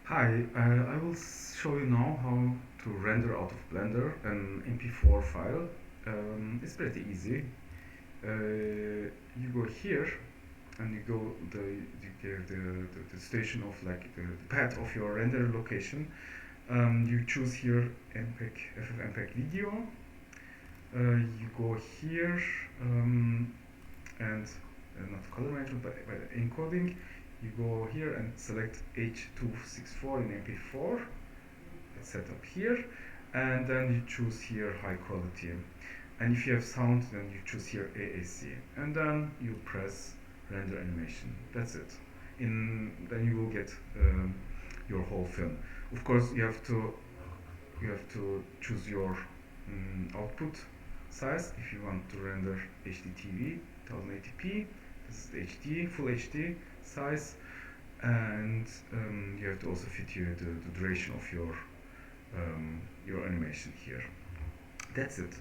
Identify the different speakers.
Speaker 1: Hi, I will show you now how to render out of Blender an mp4 file. It's pretty easy. You go here and you go you get the station of like the path of your render location. You choose here FFmpeg video. You go here and not color management but encoding. You go here and select H.264 in mp4. It's set up here, and then you choose here high quality, and if you have sound then you choose here AAC, and then you press render animation. That's it. Then you will get your whole film. Of course you have to choose your output size. If you want to render HDTV 1080p, this is HD, full HD size, and you have to also fit here the duration of your animation here. That's it.